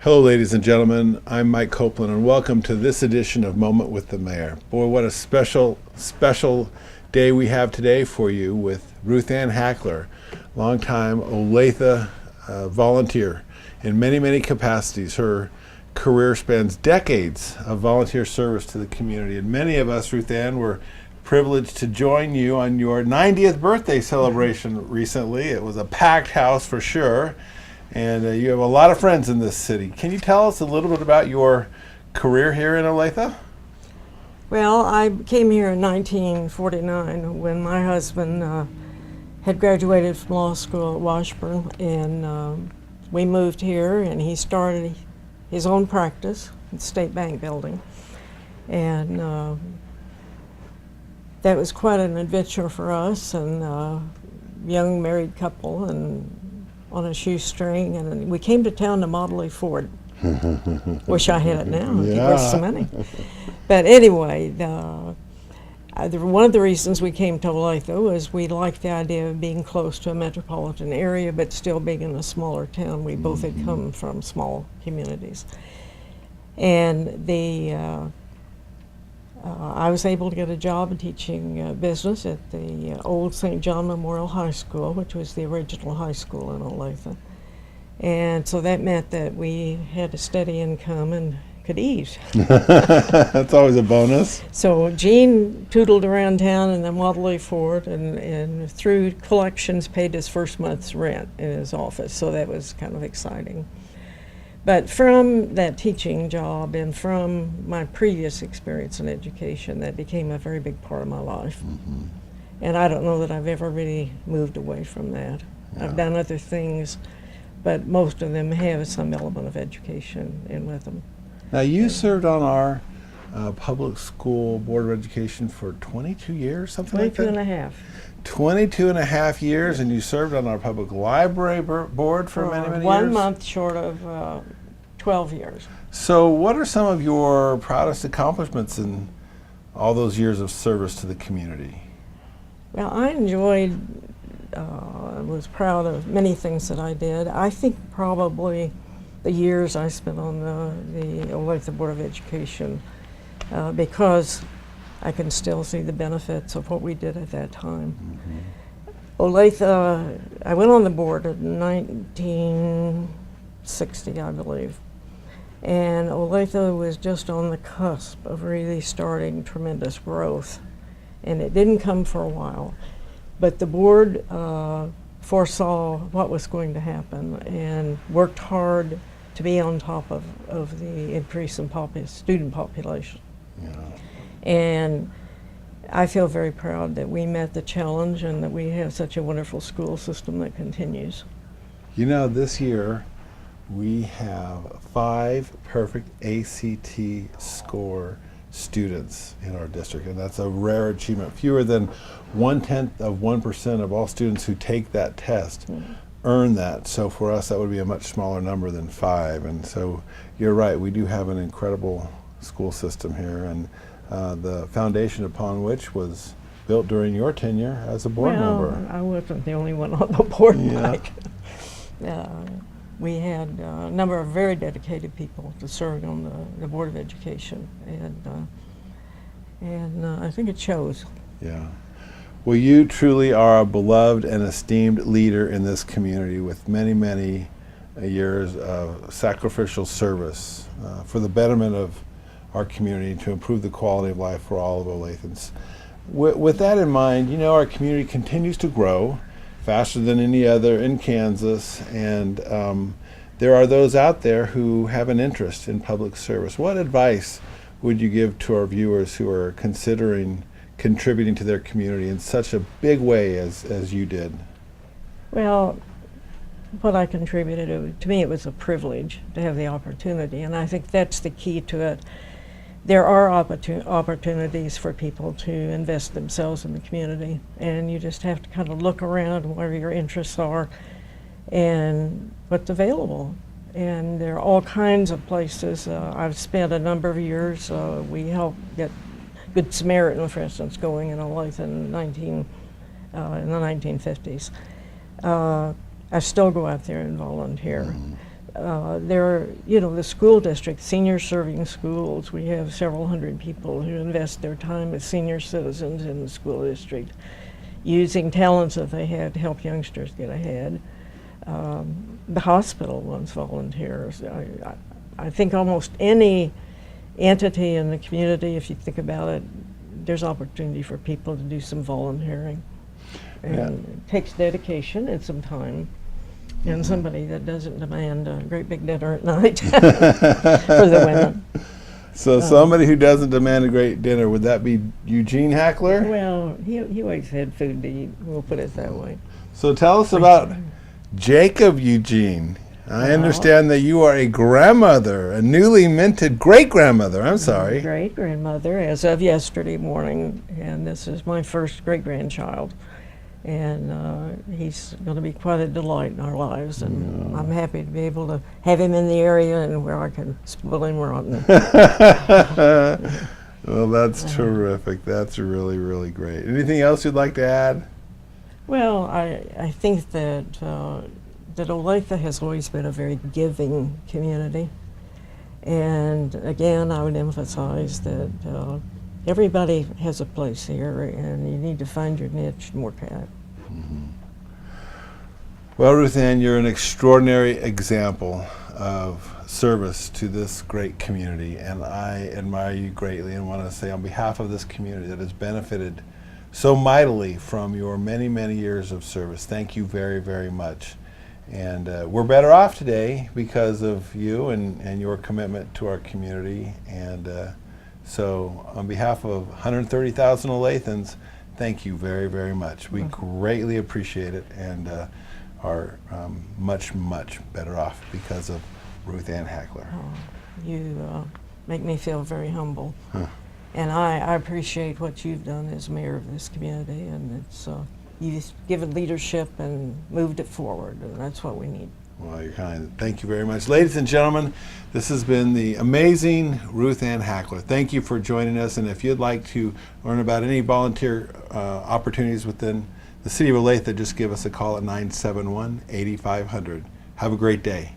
Hello, ladies and gentlemen. I'm Mike Copeland, and welcome to this edition of Moment with the Mayor. Boy, what a special day we have today for you with Ruth Ann Hackler, longtime Olathe volunteer in many capacities. Her career spans decades of volunteer service to the community, and many of us, Ruth Ann, were privileged to join you on your 90th birthday celebration recently. It was a packed house for sure. And you have a lot of friends in this city. Can you tell us a little bit about your career here in Olathe? Well, I came here in 1949 when my husband had graduated from law school at Washburn, and we moved here, and he started his own practice in the State Bank building. And that was quite an adventure for us, and young married couple, and on a shoestring, and we came to town to Model A Ford. Wish I had it now. It'd be worth some money. But anyway, one of the reasons we came to Olathe was we liked the idea of being close to a metropolitan area, but still being in a smaller town. We both had come from small communities, and I was able to get a job teaching business at the old St. John Memorial High School, which was the original high school in Olathe. And so that meant that we had a steady income and could eat. That's always a bonus. So Gene tootled around town in the Model A Ford, and through collections paid his first month's rent in his office. So that was kind of exciting. But from that teaching job and from my previous experience in education, that became a very big part of my life. Mm-hmm. And I don't know that I've ever really moved away from that. Yeah. I've done other things, but most of them have some element of education in with them. Now, you served on our public school board of education for 22 years, something like that? 22 and a half. 22 and a half years, and you served on our public library board for many years? 1 month short of 12 years. So what are some of your proudest accomplishments in all those years of service to the community? Well, I enjoyed, was proud of many things that I did. I think probably the years I spent on the Olathe Board of Education, because I can still see the benefits of what we did at that time. Mm-hmm. Olathe, I went on the board in 1960, I believe, and Olathe was just on the cusp of really starting tremendous growth, and it didn't come for a while, but the board foresaw what was going to happen and worked hard to be on top of the increase in student population. Yeah. And I feel very proud that we met the challenge and that we have such a wonderful school system that continues. You know, this year we have 5 perfect ACT score students in our district, and that's a rare achievement. Fewer than 0.1% of all students who take that test earn that. So for us, that would be a much smaller number than 5. And so you're right, we do have an incredible school system here, and the foundation upon which was built during your tenure as a board member. I wasn't the only one on the board, yeah. Mike. We had a number of very dedicated people to serving on the Board of Education, and I think it shows. Yeah. Well, you truly are a beloved and esteemed leader in this community with many years of sacrificial service for the betterment of our community to improve the quality of life for all of Olathans. With that in mind, you know, our community continues to grow faster than any other in Kansas, and there are those out there who have an interest in public service. What advice would you give to our viewers who are considering contributing to their community in such a big way as you did? Well, what I contributed, to me it was a privilege to have the opportunity, and I think that's the key to it. There are opportunities for people to invest themselves in the community, and you just have to kind of look around where your interests are and what's available. And there are all kinds of places. I've spent a number of years, we helped get Good Samaritan, for instance, going in Olathe in the 1950s. I still go out there and volunteer. there are, the school district, senior serving schools. We have several hundred people who invest their time as senior citizens in the school district, using talents that they had to help youngsters get ahead. The hospital wants volunteers. I think almost any entity in the community, if you think about it, there's opportunity for people to do some volunteering. And it takes dedication and some time, and somebody that doesn't demand a great big dinner at night for the women. So somebody who doesn't demand a great dinner, would that be Eugene Hackler? Well, he always had food to eat, we'll put it that way. So tell us about Jacob Eugene. I understand that you are a grandmother, a newly minted great-grandmother. I'm sorry. Great-grandmother as of yesterday morning, and this is my first great-grandchild. And he's going to be quite a delight in our lives, and I'm happy to be able to have him in the area and where I can spoil him rotten. Well, that's terrific. That's really, really great. Anything else you'd like to add? Well, I think that that Olathe has always been a very giving community, and again, I would emphasize that everybody has a place here, and you need to find your niche and work at it. Well, Ruth Ann, you're an extraordinary example of service to this great community, and I admire you greatly and want to say on behalf of this community that has benefited so mightily from your many, many years of service, thank you very, very much. And we're better off today because of you and your commitment to our community. And so on behalf of 130,000 Olathans, thank you very, very much. We greatly appreciate it and are much, much better off because of Ruth Ann Hackler. You make me feel very humble. And I appreciate what you've done as mayor of this community, and it's you've given leadership and moved it forward, and that's what we need. Well, you're kind. Thank you very much. Ladies and gentlemen, this has been the amazing Ruth Ann Hackler. Thank you for joining us, and if you'd like to learn about any volunteer opportunities within the city of Olathe, just give us a call at 971-8500. Have a great day.